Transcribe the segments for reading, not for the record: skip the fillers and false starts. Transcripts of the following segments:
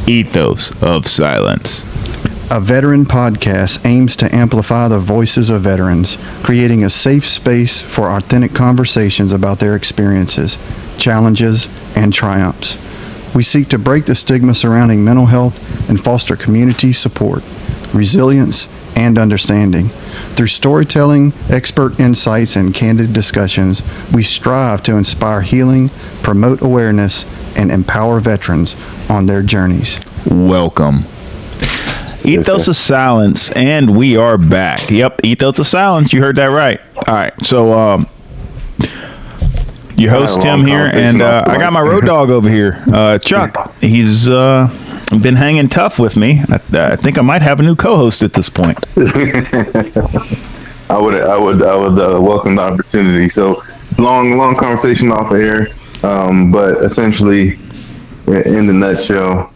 Ethos of Silence. A veteran podcast aims to amplify the voices of veterans, creating a safe space for authentic conversations about their experiences, challenges, and triumphs. We seek to break the stigma surrounding mental health and foster community support, resilience, and understanding. Through storytelling, expert insights, and candid discussions, we strive to inspire healing, promote awareness, and empower veterans on their journeys. Welcome. Ethos of Silence, and we are back. Yep, Ethos of Silence. You heard that right. All right, so your host Tim here, and I got my road dog over here, Chuck. He's been hanging tough with me. I think I might have a new co-host at this point. I would welcome the opportunity. So long conversation off of air, but essentially, in the nutshell,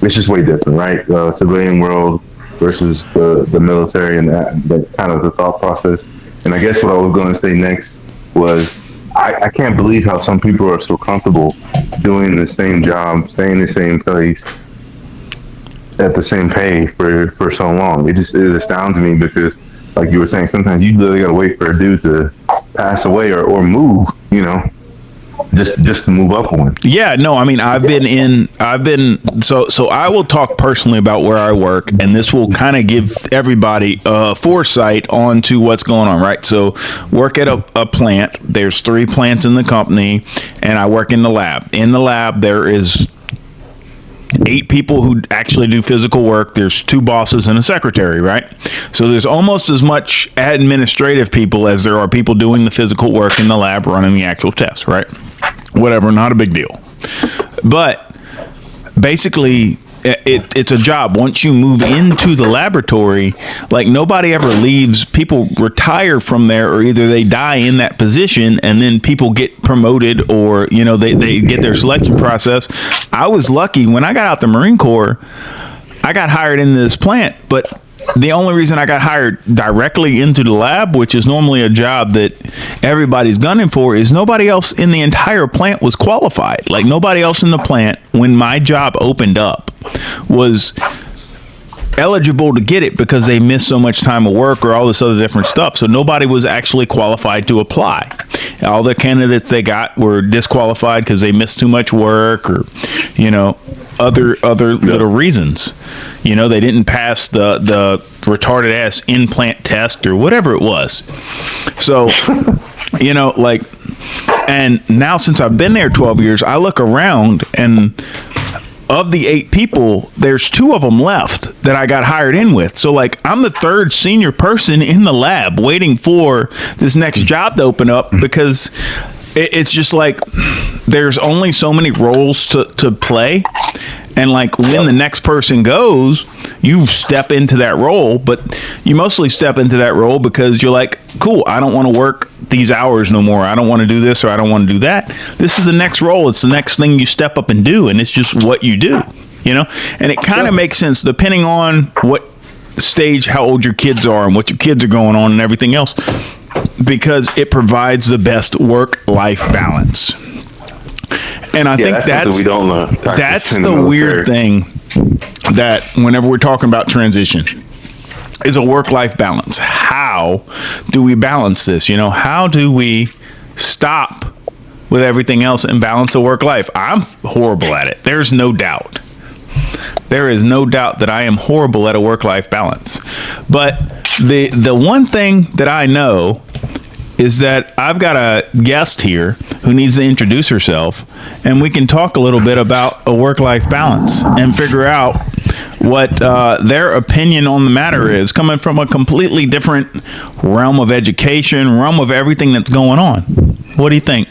it's just way different, right? Civilian world versus the military, and that kind of the thought process. And I guess what I was going to say next was I can't believe how some people are so comfortable doing the same job, staying in the same place, at the same pay for so long. It astounds me because, like you were saying, sometimes you literally got to wait for a dude to pass away or move, just to move up one. Yeah, no, I mean, so I will talk personally about where I work, and this will kind of give everybody foresight onto what's going on, right? So work at a plant. There's 3 plants in the company, and I work in the lab. In the lab, there is 8 people who actually do physical work. There's 2 bosses and a secretary, right? So there's almost as much administrative people as there are people doing the physical work in the lab, running the actual tests, right? Whatever, not a big deal. But basically, it's a job. Once you move into the laboratory, like, nobody ever leaves. People retire from there, or either they die in that position, and then people get promoted, or they get their selection process. I was lucky when I got out the Marine Corps. I got hired into this plant, but the only reason I got hired directly into the lab, which is normally a job that everybody's gunning for, is nobody else in the entire plant was qualified. Like, nobody else in the plant, when my job opened up, was eligible to get it because they missed so much time of work or all this other different stuff. So nobody was actually qualified to apply. All the candidates they got were disqualified because they missed too much work, or other little reasons. They didn't pass the retarded ass in-plant test or whatever it was. So, and now since I've been there 12 years, I look around, and of the 8 people, there's 2 of them left that I got hired in with. So, like, I'm the 3rd senior person in the lab waiting for this next job to open up, because it's just like there's only so many roles to play. And, like, when the next person goes, you step into that role, but you mostly step into that role because you're like, cool, I don't want to work these hours no more. I don't want to do this, or I don't want to do that. This is the next role. It's the next thing you step up and do, and it's just what you do, And it kind of makes sense depending on what stage, how old your kids are, and what your kids are going on and everything else, because it provides the best work-life balance. And I think that's we don't learn. That's the weird thing, that whenever we're talking about transition, is a work-life balance. How do we balance this? How do we stop with everything else and balance a work life? I'm horrible at it. There's no doubt. There is no doubt that I am horrible at a work-life balance. But the one thing that I know is that I've got a guest here who needs to introduce herself, and we can talk a little bit about a work-life balance and figure out what their opinion on the matter is, coming from a completely different realm of education, realm of everything that's going on. What do you think?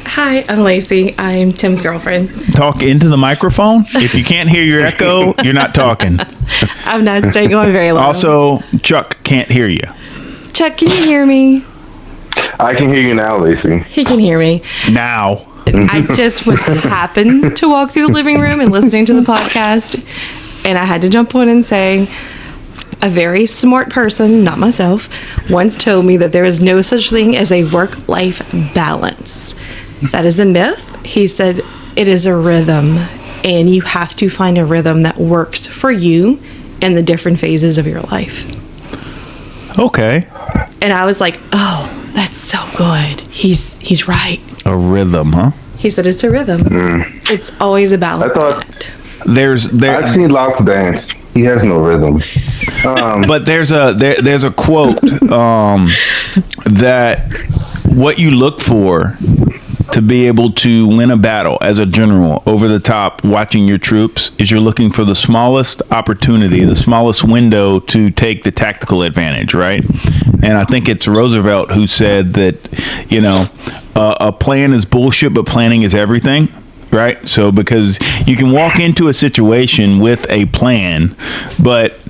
Hi, I'm Lacey. I'm Tim's girlfriend. Talk into the microphone. If you can't hear your echo, you're not talking. I'm not going very low. Also, Chuck can't hear you. Chuck, can you hear me? I can hear you now, Lacey. He can hear me. Now. I just happened to walk through the living room and listening to the podcast, and I had to jump on and say, a very smart person, not myself, once told me that there is no such thing as a work-life balance. That is a myth. He said it is a rhythm. and you have to find a rhythm that works for you in the different phases of your life. Okay. And I was like, oh, that's so good. He's right. A rhythm, huh? He said it's a rhythm. It's always a balance. act. I've seen Locke dance. He has no rhythm. But there's a quote that what you look for to be able to win a battle as a general over the top watching your troops is you're looking for the smallest opportunity, the smallest window to take the tactical advantage, right? And I think it's Roosevelt who said that, you know, a plan is bullshit, but planning is everything. Right. So because you can walk into a situation with a plan, but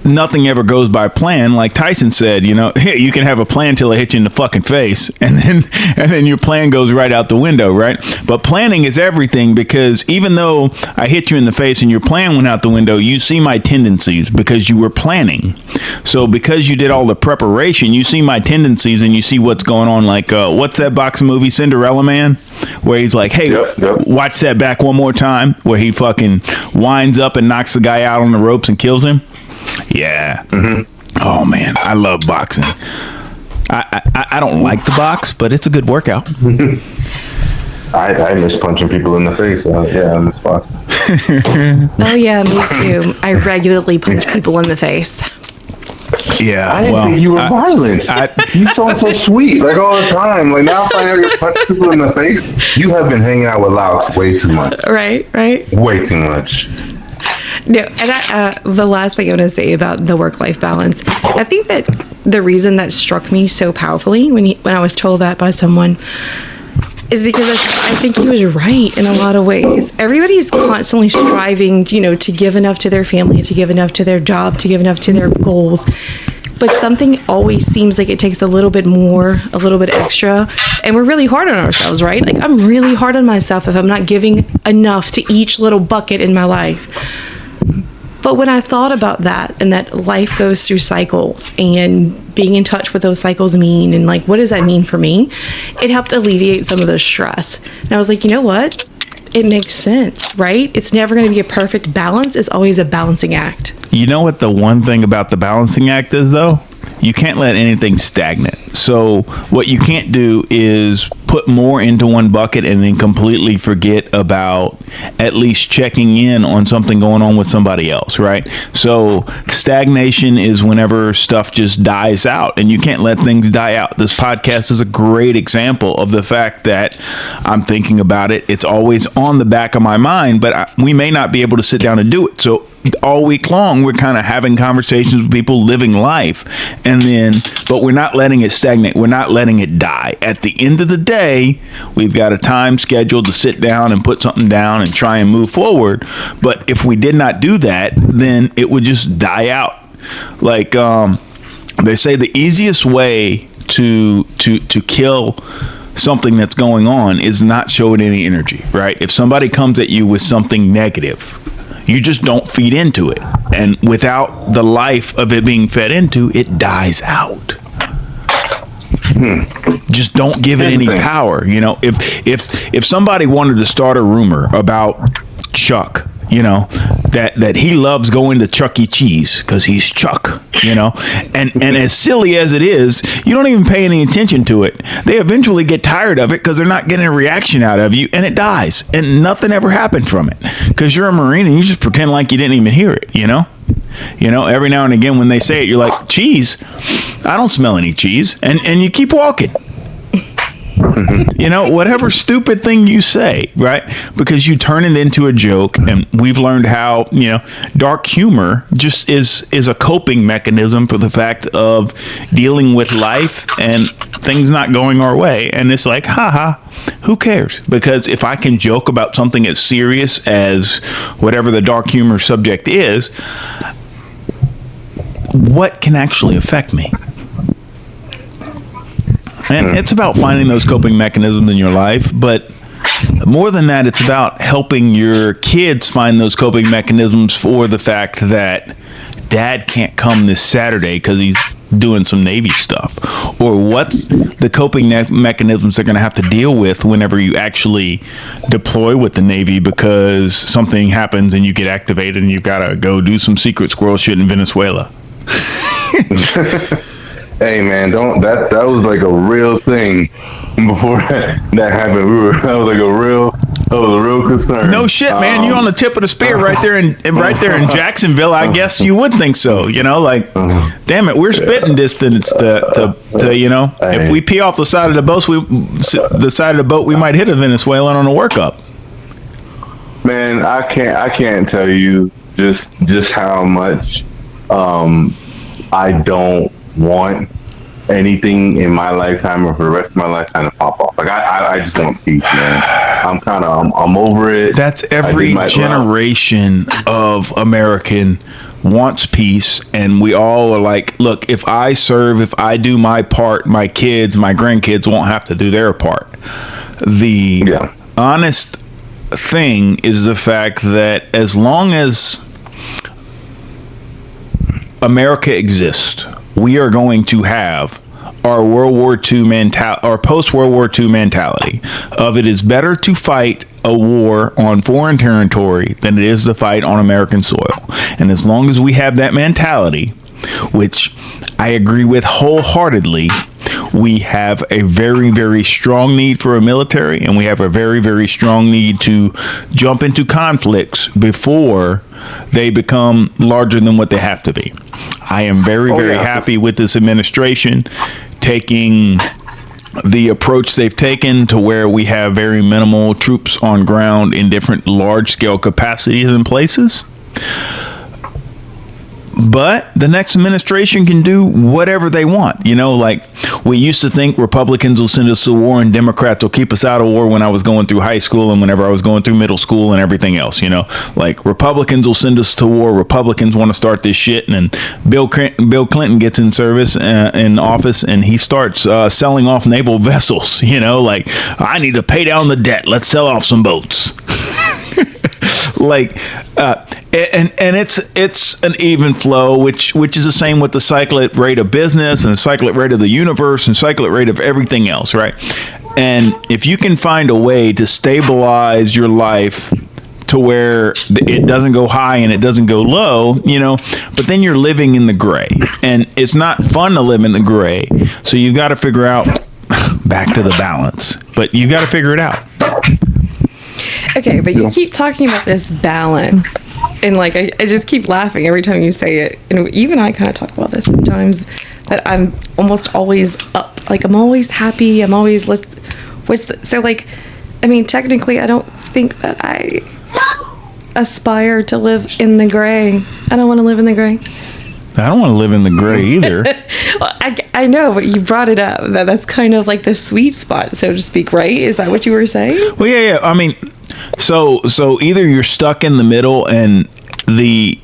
nothing ever goes by plan. Like Tyson said, you know, hey, you can have a plan till it hits you in the fucking face, and then your plan goes right out the window, right? But planning is everything, because even though I hit you in the face and your plan went out the window, you see my tendencies because you were planning. So because you did all the preparation, you see my tendencies and you see what's going on. Like what's that boxing movie, Cinderella Man, where he's like, hey, watch that back one more time, where he fucking winds up and knocks the guy out on the ropes and kills him. Yeah. Mm-hmm. Oh man, I love boxing. I don't like the box, but it's a good workout. I miss punching people in the face. Yeah, I miss boxing. Oh yeah, me too. I regularly punch people in the face. Yeah, I didn't think you were violent. You sound so sweet, like all the time. Like now, if I know you punch people in the face, you have been hanging out with Laux way too much. Right. Way too much. No, and the last thing I want to say about the work-life balance, I think that the reason that struck me so powerfully when I was told that by someone is because I think he was right in a lot of ways. Everybody's constantly striving, you know, to give enough to their family, to give enough to their job, to give enough to their goals. But something always seems like it takes a little bit more, a little bit extra. And we're really hard on ourselves, right? Like I'm really hard on myself if I'm not giving enough to each little bucket in my life. But when I thought about that, and that life goes through cycles, and being in touch with those cycles mean, and like, what does that mean for me? It helped alleviate some of the stress. And I was like, you know what? It makes sense, right? It's never going to be a perfect balance. It's always a balancing act. You know what the one thing about the balancing act is, though? You can't let anything stagnate. So what you can't do is put more into one bucket and then completely forget about at least checking in on something going on with somebody else, right? So stagnation is whenever stuff just dies out, and you can't let things die out. This podcast is a great example of the fact that I'm thinking about it. It's always on the back of my mind, but we may not be able to sit down and do it. So all week long, we're kind of having conversations with people, living life, but we're not letting it stagnate. We're not letting it die. At the end of the day, we've got a time scheduled to sit down and put something down and try and move forward. But if we did not do that, then it would just die out. Like they say, the easiest way to kill something that's going on is not show it any energy, right? If somebody comes at you with something negative, you just don't feed into it. And without the life of it being fed into, it dies out. Just don't give it any power. You know, if somebody wanted to start a rumor about Chuck, you know, that he loves going to Chuck E. Cheese because he's Chuck, you know, and as silly as it is, you don't even pay any attention to it. They eventually get tired of it because they're not getting a reaction out of you, and it dies, and nothing ever happened from it because you're a Marine and you just pretend like you didn't even hear it, you know. Every now and again when they say it, you're like, cheese? I don't smell any cheese, and you keep walking. You know, whatever stupid thing you say, right? Because you turn it into a joke, and we've learned how, you know, dark humor just is a coping mechanism for the fact of dealing with life and things not going our way. And it's like, haha, who cares? Because if I can joke about something as serious as whatever the dark humor subject is, what can actually affect me? And it's about finding those coping mechanisms in your life, but more than that, it's about helping your kids find those coping mechanisms for the fact that dad can't come this Saturday because he's doing some Navy stuff? Or what's the coping mechanisms they're going to have to deal with whenever you actually deploy with the Navy because something happens and you get activated and you've got to go do some secret squirrel shit in Venezuela? Hey man, that was like a real thing before that happened. That was a real concern. No shit, man. You on the tip of the spear right there in Jacksonville. I guess you would think so. You know, like, damn it, we're spitting distance to you know. If we pee off the side of the boat, we might hit a Venezuelan on a workup. Man, I can't tell you just how much I don't want anything in my lifetime or for the rest of my lifetime to pop off. Like I just want peace, man. I'm over it. That's every generation of American wants peace, and we all are like, look, if I serve, if I do my part, my kids, my grandkids won't have to do their part. The honest thing is the fact that as long as America exists, we are going to have our World War II mentality, our post-World War II mentality of it is better to fight a war on foreign territory than it is to fight on American soil. And as long as we have that mentality, which I agree with wholeheartedly, we have a very, very strong need for a military, and we have a very, very strong need to jump into conflicts before they become larger than what they have to be. I am very, very happy with this administration taking the approach they've taken to where we have very minimal troops on ground in different large-scale capacities and places. But the next administration can do whatever they want. You know, like we used to think Republicans will send us to war and Democrats will keep us out of war when I was going through high school and whenever I was going through middle school and everything else, you know, like Republicans will send us to war. Republicans want to start this shit. And then Bill Clinton gets in service in office and he starts selling off naval vessels, you know, like I need to pay down the debt. Let's sell off some boats. Like, and it's an even flow, which is the same with the cyclic rate of business and the cyclic rate of the universe and cyclic rate of everything else, right? And if you can find a way to stabilize your life to where it doesn't go high and it doesn't go low, you know, but then you're living in the gray, and it's not fun to live in the gray. So you've got to figure out back to the balance, but you've got to figure it out. Okay, but you keep talking about this balance, and like I just keep laughing every time you say it. And even I kind of talk about this sometimes, that I'm almost always up, like I'm always happy, I'm always so like, I mean, technically, I don't think that I aspire to live in the gray. I don't want to live in the gray. I don't want to live in the gray either. Well, I know, but you brought it up. That's kind of like the sweet spot, so to speak, right? Is that what you were saying? Well, yeah. I mean, so either you're stuck in the middle and the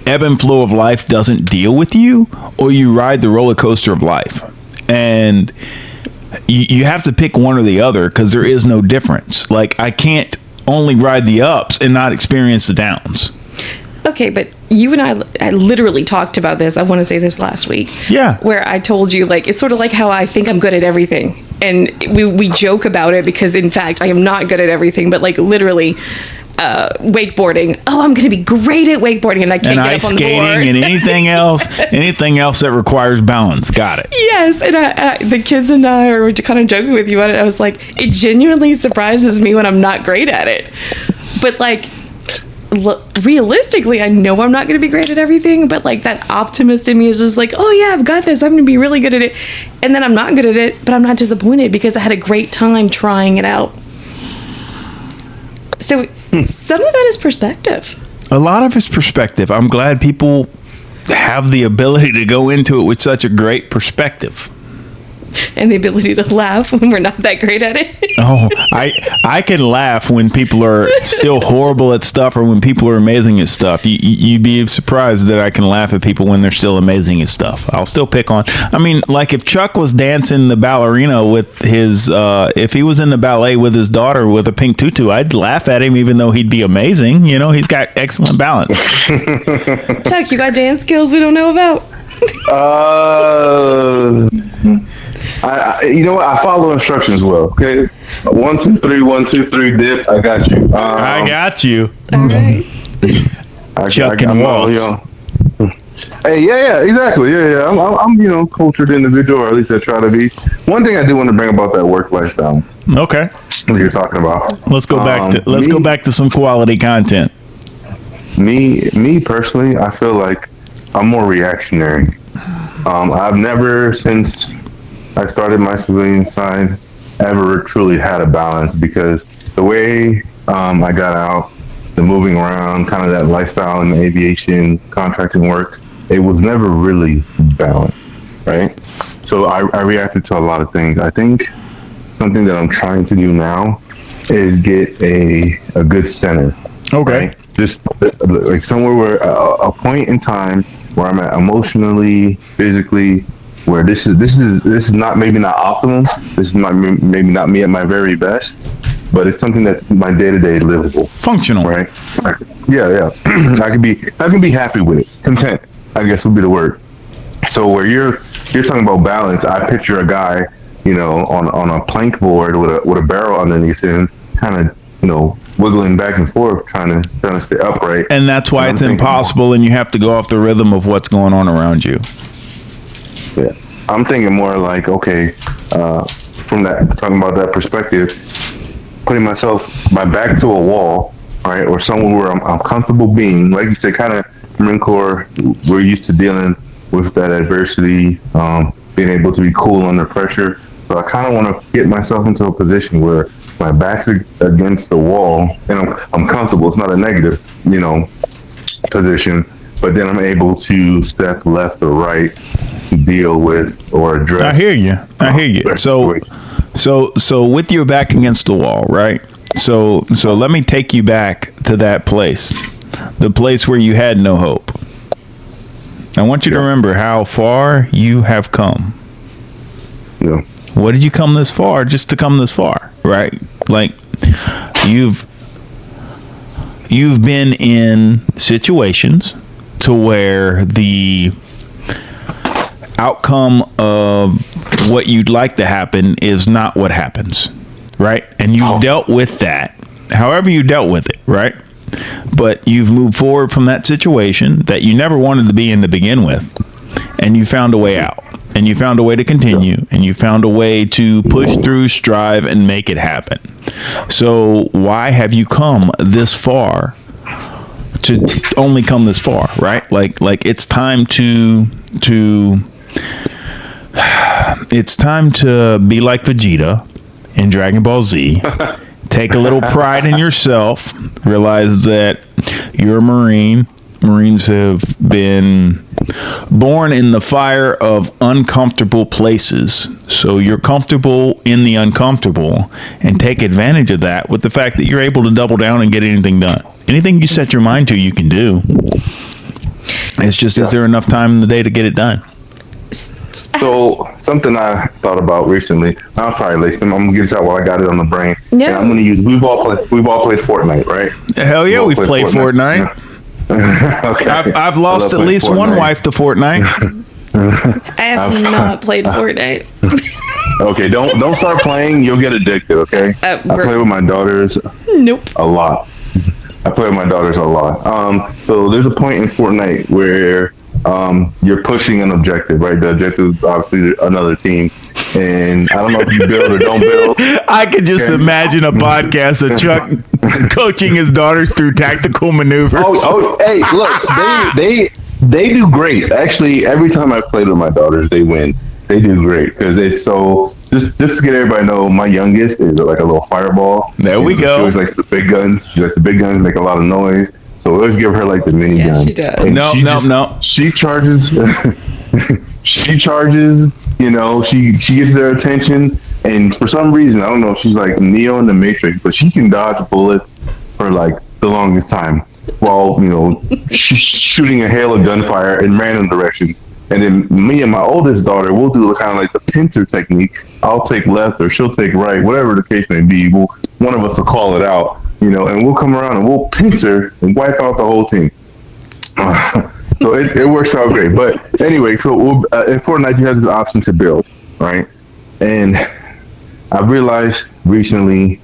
ebb and flow of life doesn't deal with you, or you ride the roller coaster of life. And you have to pick one or the other because there is no difference. Like, I can't only ride the ups and not experience the downs. Okay, but you and I literally talked about this. I want to say this last week. Yeah. Where I told you, like, it's sort of like how I think I'm good at everything. And we joke about it because, in fact, I am not good at everything. But, like, literally, wakeboarding. Oh, I'm going to be great at wakeboarding. And I can't get up on the board. And ice skating and anything else that requires balance. Got it. Yes. And the kids and I were kind of joking with you about it. I was like, it genuinely surprises me when I'm not great at it. But, like, realistically, I know I'm not going to be great at everything, but like that optimist in me is just like, oh yeah, I've got this, I'm going to be really good at it. And then I'm not good at it, but I'm not disappointed because I had a great time trying it out. So some of that is perspective. A lot of it's perspective. I'm glad people have the ability to go into it with such a great perspective. And the ability to laugh when we're not that great at it. Oh, I can laugh when people are still horrible at stuff or when people are amazing at stuff. You'd be surprised that I can laugh at people when they're still amazing at stuff. I'll still pick on. I mean, like if Chuck was dancing the ballerina with his, if he was in the ballet with his daughter with a pink tutu, I'd laugh at him even though he'd be amazing. You know, he's got excellent balance. Chuck, you got dance skills we don't know about? You know what? I follow instructions well. Okay, 1, 2, 3, 1, 2, 3, dip. I got you. I got you. All right. Chuck and Waltz. Hey, yeah, exactly. Yeah. I'm cultured individual, or at least I try to be. One thing I do want to bring about that work-life balance. Okay. What you're talking about. Let's go back to some quality content. Me personally, I feel like I'm more reactionary. I've never, since I started my civilian side, ever truly had a balance, because the way I got out, the moving around, kind of that lifestyle in aviation, contracting work, it was never really balanced, right? So I reacted to a lot of things. I think something that I'm trying to do now is get a good center. Okay. Right? Just like somewhere where a point in time where I'm at emotionally, physically, where this is not, maybe not optimum. This is maybe not me at my very best, but it's something that's my day-to-day livable, functional, right? Yeah. I can be happy with it. Content, I guess, would be the word. So where you're talking about balance, I picture a guy, on a plank board with a barrel underneath him, kind of, wiggling back and forth, trying to stay upright. And that's why it's impossible, and you have to go off the rhythm of what's going on around you. Yeah, I'm thinking more like, okay, from that, talking about that perspective, putting my back to a wall, right, or somewhere where I'm comfortable being, like you said, kind of Marine Corps, we're used to dealing with that adversity, being able to be cool under pressure. So I kind of want to get myself into a position where my back's against the wall and I'm comfortable. It's not a negative, position, but then I'm able to step left or right to deal with or address. I hear you. So with your back against the wall, right? So let me take you back to that place, the place where you had no hope. I want you to remember how far you have come. Yeah. What did you come this far just to come this far, right? Like you've been in situations to where the outcome of what you'd like to happen is not what happens, right? And you've dealt with that, however you dealt with it, right? But you've moved forward from that situation that you never wanted to be in to begin with, and you found a way out, and you found a way to continue, and you found a way to push through, strive, and make it happen. So why have you come this far to only come this far, right? Like it's time to be like Vegeta in Dragon Ball Z. Take a little pride in yourself. Realize that you're a Marine. Marines have been born in the fire of uncomfortable places. So you're comfortable in the uncomfortable, and take advantage of that with the fact that you're able to double down and get anything done. Anything you set your mind to, you can do. It's just, is there enough time in the day to get it done? So something I thought about recently. I'm sorry, Lacey. I'm gonna get this out while I got it on the brain. Yeah. And I'm gonna use. We've all played Fortnite, right? Hell yeah, we've played Fortnite. Yeah. Okay. I've lost at least Fortnite. one wife to Fortnite. I have not played Fortnite. Okay, don't start playing. You'll get addicted. Okay. I play with my daughters. Nope. A lot. I play with my daughters a lot. So there's a point in Fortnite where you're pushing an objective, right? The objective is obviously another team. And I don't know if you build or don't build. I could just imagine a podcast of Chuck coaching his daughters through tactical maneuvers. Hey, look, they do great. Actually, every time I played with my daughters, they win. They do great because it's so. Just to get everybody to know, my youngest is like a little fireball. There we go. She always likes the big guns. She likes the big guns, make a lot of noise. So we always give her like the mini gun. She does. No. She charges. She charges. She gets their attention, and for some reason, I don't know if she's like Neo in the Matrix, but she can dodge bullets for like the longest time while she's shooting a hail of gunfire in random directions. And then me and my oldest daughter, we'll do kind of like the pincer technique. I'll take left or she'll take right, whatever the case may be. One of us will call it out, and we'll come around and we'll pincer and wipe out the whole team. So it works out great. But anyway, so in Fortnite, you have this option to build, right? And I realized recently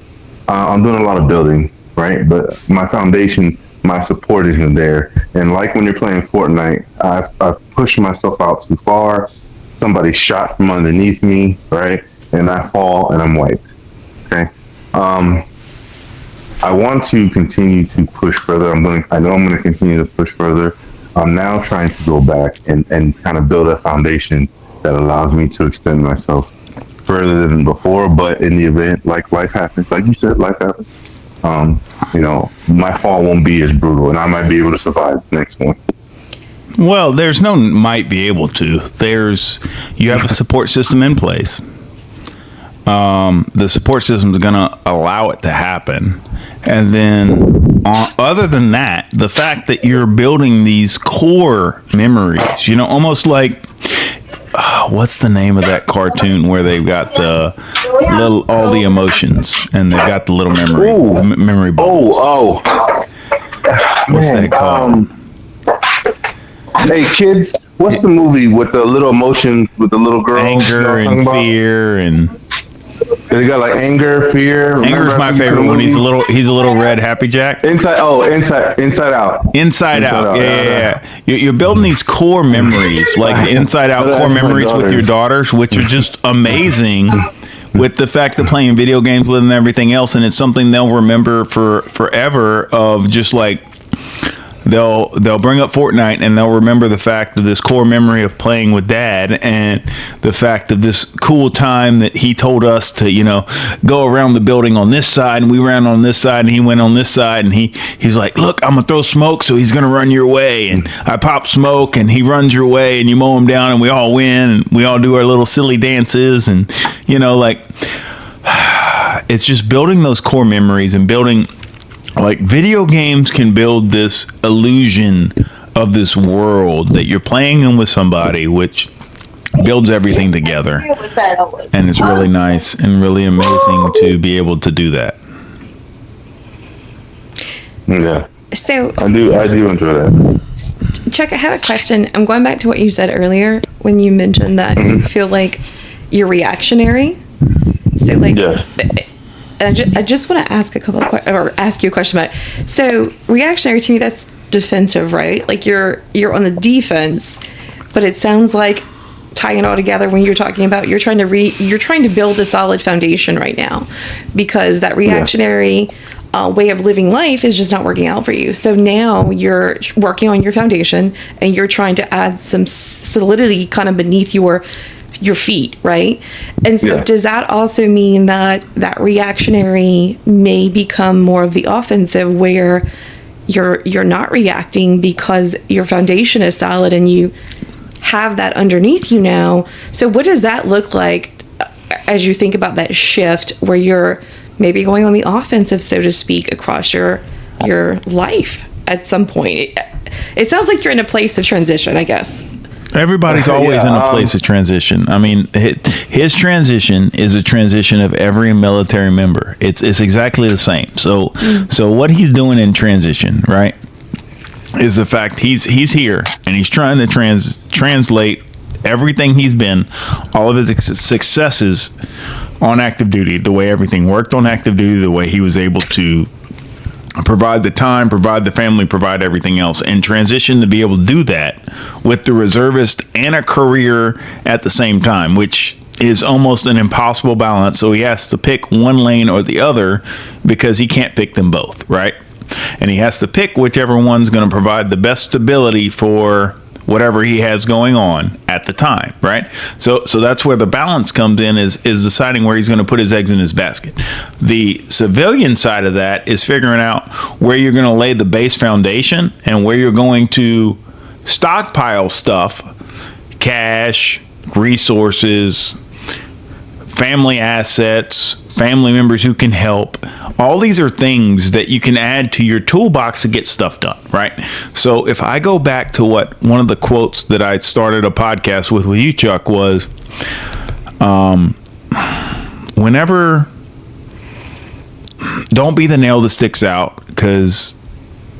I'm doing a lot of building, right? But my foundation, my support isn't there. And like when you're playing Fortnite, I've pushed myself out too far. Somebody shot from underneath me, right? And I fall and I'm wiped. Okay. I want to continue to push further. I know I'm going to continue to push further. I'm now trying to go back and kind of build a foundation that allows me to extend myself further than before. But in the event, like life happens, like you said, life happens. My fall won't be as brutal, and I might be able to survive the next one. Well, there's no might be able to. You have a support system in place. The support system is going to allow it to happen. And then other than that, the fact that you're building these core memories, almost like, what's the name of that cartoon where they've got all the emotions and they've got the little memory bubbles? What's that called? Hey kids, what's the movie with the little emotions with the little girl? Anger and fear and. They got like anger, fear. Anger is my favorite one. He's a little red Happy Jack. Inside Out. Inside Out. Yeah. You're building these core memories, like the Inside Out core memories with your daughters, which are just amazing. With the fact that playing video games with them and everything else, and it's something they'll remember for forever. Of just like. They'll bring up Fortnite and they'll remember the fact of this core memory of playing with Dad and the fact of this cool time that he told us to, go around the building on this side and we ran on this side and he went on this side and he's like, look, I'm gonna throw smoke so he's gonna run your way, and I pop smoke and he runs your way and you mow him down and we all win and we all do our little silly dances and it's just building those core memories and building. Like video games can build this illusion of this world that you're playing in with somebody, which builds everything together. And it's really nice and really amazing to be able to do that. Yeah. So I do enjoy that. Chuck, I have a question. I'm going back to what you said earlier when you mentioned that you feel like you're reactionary. So yeah. I just want to ask ask you a question about it. So reactionary, to me, that's defensive, right? Like you're on the defense, but it sounds like, tying it all together, when you're talking about you're trying to build a solid foundation right now, because that reactionary way of living life is just not working out for you. So now you're working on your foundation and you're trying to add some solidity kind of beneath your feet, right? And so does that also mean that reactionary may become more of the offensive, where you're not reacting because your foundation is solid and you have that underneath you now? So what does that look like as you think about that shift where you're maybe going on the offensive, so to speak, across your life at some point? It sounds like you're in a place of transition, I guess. Everybody's always in a place of transition. I mean, his transition is a transition of every military member. It's exactly the same. So what he's doing in transition, right, is the fact he's here and he's trying to translate everything he's been, all of his successes on active duty, the way everything worked on active duty, the way he was able to provide the time, provide the family, provide everything else, and transition to be able to do that with the reservist and a career at the same time, which is almost an impossible balance. So he has to pick one lane or the other because he can't pick them both, right? And he has to pick whichever one's going to provide the best stability for whatever he has going on at the time, right? So that's where the balance comes in, is deciding where he's going to put his eggs in his basket. The civilian side of that is figuring out where you're going to lay the base foundation and where you're going to stockpile stuff, cash, resources, family assets, family members who can help. All these are things that you can add to your toolbox to get stuff done, right? So if I go back to what one of the quotes that I started a podcast with you, Chuck, was whenever, don't be the nail that sticks out, because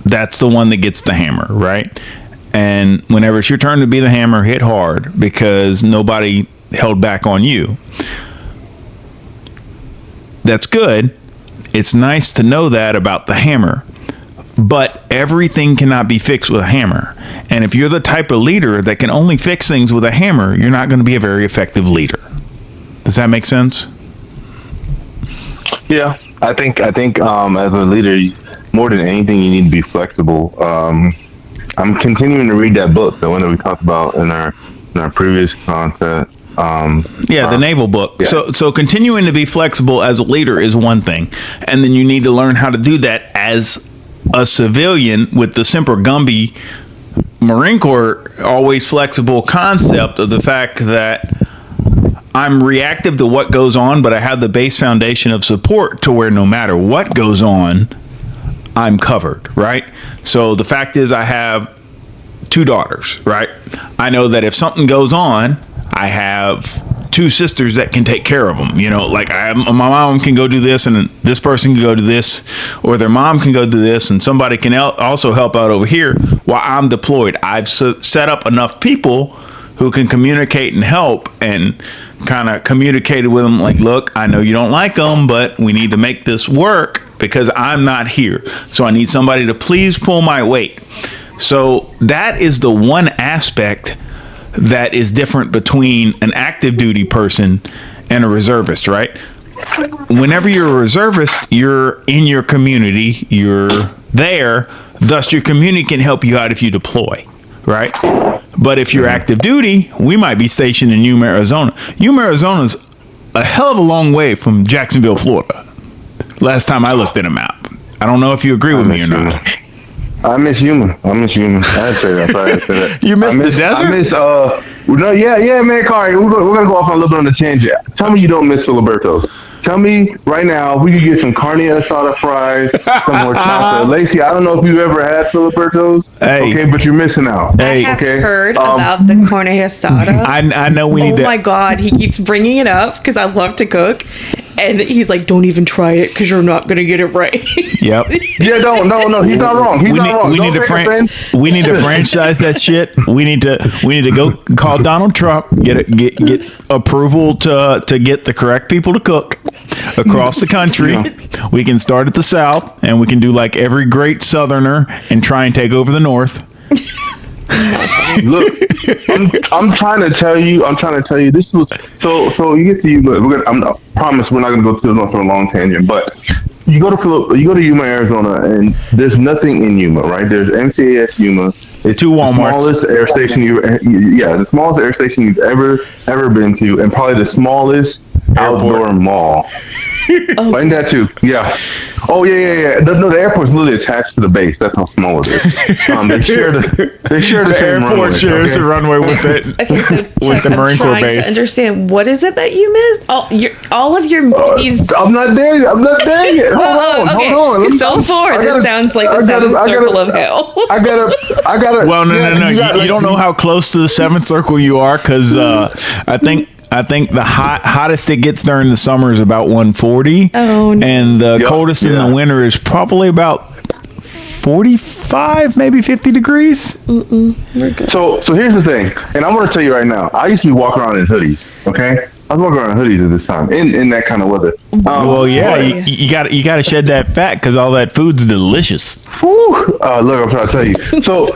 that's the one that gets the hammer, right? And whenever it's your turn to be the hammer, hit hard because nobody held back on you. That's good. It's nice to know that about the hammer. But everything cannot be fixed with a hammer. And if you're the type of leader that can only fix things with a hammer, you're not going to be a very effective leader. Does that make sense? Yeah, I think as a leader, more than anything, you need to be flexible. I'm continuing to read that book, the one that we talked about in our previous content. The naval book. Yeah. So continuing to be flexible as a leader is one thing, and then you need to learn how to do that as a civilian with the Semper Gumby Marine Corps always flexible concept of the fact that I'm reactive to what goes on, but I have the base foundation of support to where no matter what goes on, I'm covered, right? So the fact is I have 2 daughters, right? I know that if something goes on, I have 2 sisters that can take care of them. You know, like my mom can go do this and this person can go do this, or their mom can go do this and somebody can also help out over here while I'm deployed. I've set up enough people who can communicate and help and kind of communicated with them like, look, I know you don't like them, but we need to make this work because I'm not here. So I need somebody to please pull my weight. So that is the one aspect that is different between an active duty person and a reservist, right? Whenever you're a reservist, you're in your community, you're there, thus your community can help you out if you deploy, right? But if you're active duty, we might be stationed in Yuma, Arizona. Yuma, Arizona is a hell of a long way from Jacksonville, Florida. Last time I looked at a map. I don't know if you agree with me or not. I miss Yuma. I'd say that. You miss the desert? Yeah, man, Kari, we're going to go off on a little bit on the tangent. Tell me you don't miss Filiberto's. Tell me right now, we could get some carne asada fries, some more chocolate. Lacey, I don't know if you've ever had Filiberto's. Hey. Okay, but you're missing out. I have heard about the carne asada. I know we need to. Oh my God, he keeps bringing it up because I love to cook. And he's like, don't even try it because you're not going to get it right. Yep. Yeah, no, he's not wrong. We need to franchise that shit. We need to go call Donald Trump, get approval to get the correct people to cook across the country. Yeah. We can start at the South and we can do like every great Southerner and try and take over the North. Look, I'm trying to tell you this was so you get to Yuma. I promise we're not going to go to the north for a long tangent, but you go to Yuma, Arizona, and there's nothing in Yuma, right? There's MCAS Yuma. It's 2 Walmarts. The smallest air station the smallest air station you've ever been to, and probably the smallest outdoor mall. Find that too. Yeah. Oh yeah. The airport's literally attached to the base. That's how small it is. They share the same airport runway. Shares the runway with it. Okay, so with the Marine Corps base. To understand, what is it that you missed? All of your these. I'm not there yet. Hold on. So far, this sounds like the seventh circle of hell. I gotta. Well, no. You don't know how close to the 7th circle you are, because I think the hottest it gets during the summer is about 140. Oh, no. And the coldest in the winter is probably about 45, maybe 50 degrees. We're good. So here's the thing, and I'm going to tell you right now. I used to be walking around in hoodies. Okay, I was walking around in hoodies at this time in that kind of weather. You got to shed that fat because all that food's delicious. Look, I'm trying to tell you. So.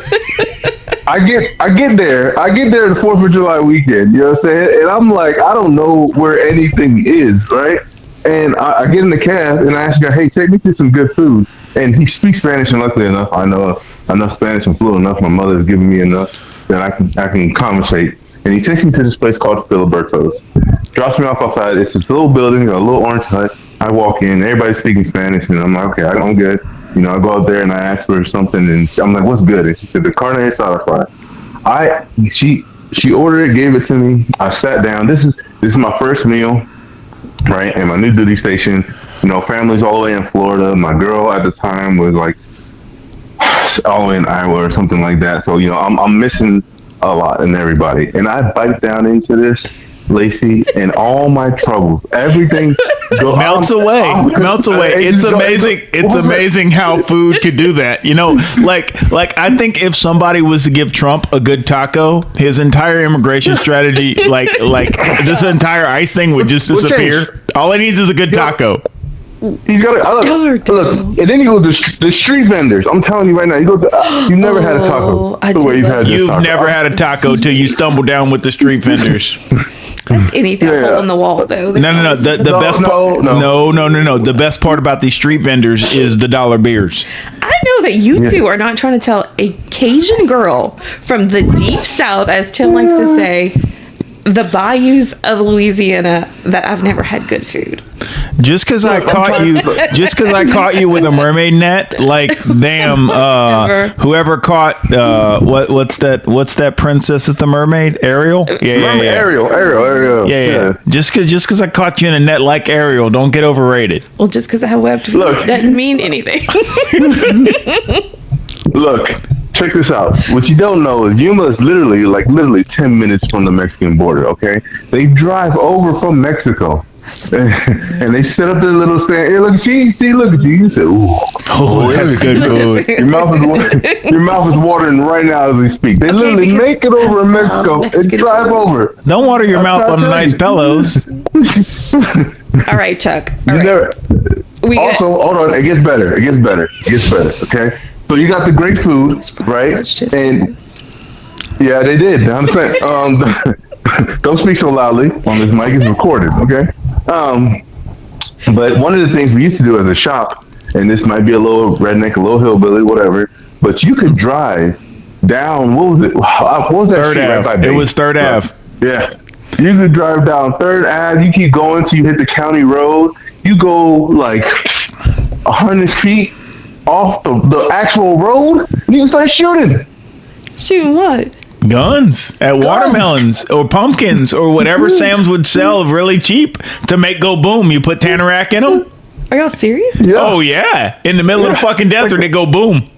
I get there the 4th of July weekend, you know what I'm saying? And I'm like, I don't know where anything is, right? And I get in the cab and I ask the guy, hey, take me to some good food. And he speaks Spanish, and luckily enough, I know enough Spanish and fluent enough. My mother's given me enough that I can conversate. And he takes me to this place called Filiberto's. Drops me off outside. It's this little building, a little orange hut. I walk in, everybody's speaking Spanish, and I'm like, okay, I'm good. You know, I go out there and I ask for something, and I'm like, "What's good?" And she said, "The carne asada fries." She ordered it, gave it to me. I sat down. This is my first meal, right? And my new duty station. You know, family's all the way in Florida. My girl at the time was like all the way in Iowa or something like that. So you know, I'm missing a lot in everybody. And I bite down into this, Lacey, and all my troubles. Everything melts away. It's amazing. It's amazing how food could do that. You know, like I think if somebody was to give Trump a good taco, his entire immigration strategy, like this entire ICE thing would just disappear. All he needs is a good taco. He's got to look, and then you go to the street vendors. I'm telling you right now, you never had a taco the way you've never had a taco till you stumble down with the street vendors. That's anything hole in the wall, though. No. The best part. No. The best part about these street vendors is the dollar beers. I know that you two are not trying to tell a Cajun girl from the deep South, as Tim likes to say, the bayous of Louisiana, that I've never had good food. Just because I caught you with a mermaid net, like damn, whoever caught what's that princess at the mermaid? Ariel? Yeah. Ariel. Yeah. Just because I caught you in a net like Ariel, don't get overrated. Well, just because I have webbed feet doesn't mean anything. Look, check this out. What you don't know is Yuma is literally 10 minutes from the Mexican border. Okay, they drive over from Mexico. And they set up their little stand. Hey, look, look at you. You said, "Ooh, that's good food." Your mouth is watering right now as we speak. They literally make it over in Mexico and drive over. Don't water your mouth on the nice pillows. All right, Chuck. All right. Hold on. It gets better. Okay. So you got the great food, right? And yeah, they did. I'm saying, don't speak so loudly on this mic. It's recorded, okay? But one of the things we used to do as a shop, and this might be a little redneck, a little hillbilly, whatever, but you could drive down, what was that Third street Ave. right by It was Third Ave. Yeah. You could drive down Third Ave, you keep going till you hit the county road, you go like 100 feet off the actual road, and you can start shooting. Shooting what? Guns at watermelons or pumpkins or whatever Sam's would sell really cheap to make go boom. You put Tanorak in them. Are y'all serious? Yeah. Oh yeah, in the middle of the fucking desert, they go boom.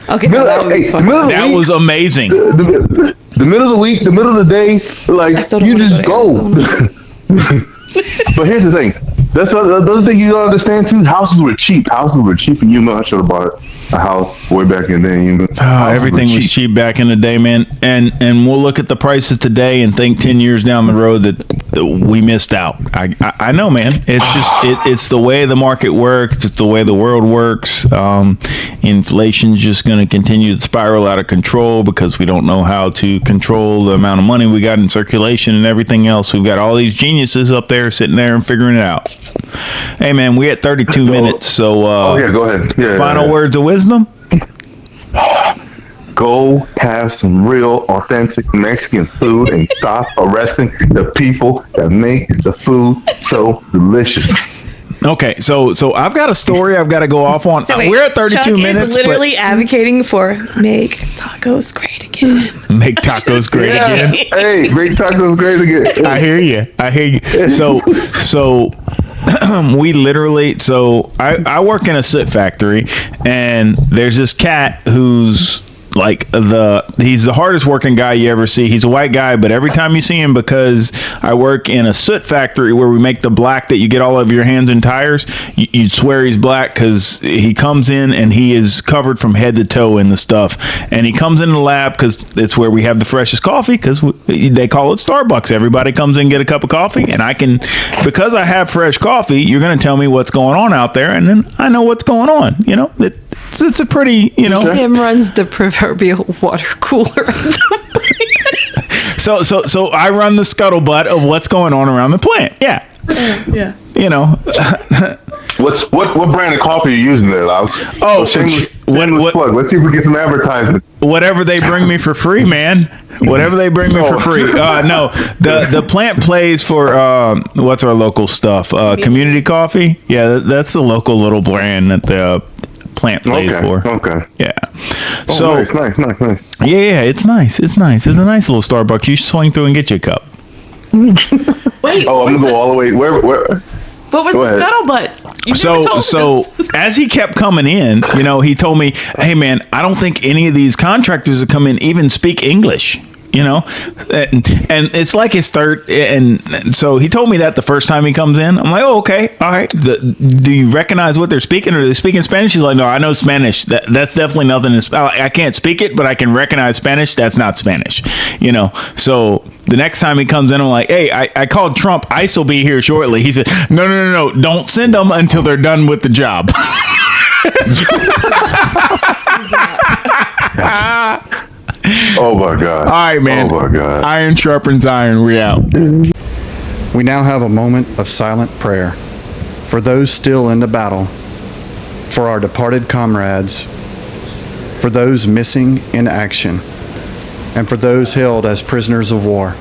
Okay, that would be fun. That was amazing. The middle of the week, the middle of the day, like you just go. But here's the thing. That's the other thing you don't understand too. Houses were cheap in Yuma. I should have bought a house way back in the day. Yuma. Everything was cheap back in the day, man. And we'll look at the prices today and think 10 years down the road that we missed out. I know, man. It's just it's the way the market works. It's the way the world works. Inflation's just going to continue to spiral out of control because we don't know how to control the amount of money we got in circulation and everything else. We've got all these geniuses up there sitting there and figuring it out. Hey, man, we at 32 minutes, so go ahead. Final words of wisdom? Go have some real, authentic Mexican food and stop arresting the people that make the food so delicious. Okay, so I've got a story I've got to go off on. So wait, we're at 32 Chuck minutes. Is literally advocating for make tacos great again. Make tacos great again. Hey, make tacos great again. I hear you. So we literally, I work in a soot factory, and there's this cat who's like he's the hardest working guy you ever see. He's a white guy, but every time you see him, because I work in a soot factory where we make the black that you get all over your hands and tires, you'd swear he's black because he comes in and he is covered from head to toe in the stuff. And he comes in the lab because it's where we have the freshest coffee, because they call it Starbucks. Everybody comes in and get a cup of coffee, and because I have fresh coffee, you're going to tell me what's going on out there, and then I know what's going on. You know, it's a pretty, Tim runs the proverbial water cooler. So I run the scuttlebutt of what's going on around the plant. Yeah. Yeah. What brand of coffee are you using there, Lau? Oh, shameless plug. Let's see if we get some advertisement. Whatever they bring me for free, man. Whatever they bring me for free. No, the plant plays for what's our local stuff? Community Coffee. Yeah, that's the local little brand that the plant plays for. Okay. Yeah. Oh, So nice. yeah, it's nice. It's nice. It's a nice little Starbucks. You should swing through and get you a cup. Wait. Oh, I'm gonna go all the way. Where? What was the scuttlebutt? You never told us. As he kept coming in, he told me, "Hey, man, I don't think any of these contractors that come in even speak English." you know? And it's like his third, and so he told me that the first time he comes in. I'm like, oh, okay, all right. Do you recognize what they're speaking? Or are they speaking Spanish? He's like, no, I know Spanish. That's definitely nothing. I can't speak it, but I can recognize Spanish. That's not Spanish, you know? So the next time he comes in, I'm like, hey, I called Trump. ICE will be here shortly. He said, no. Don't send them until they're done with the job. Oh my God. All right, man. Oh my God. Iron sharpens iron. We out. We now have a moment of silent prayer for those still in the battle, for our departed comrades, for those missing in action, and for those held as prisoners of war.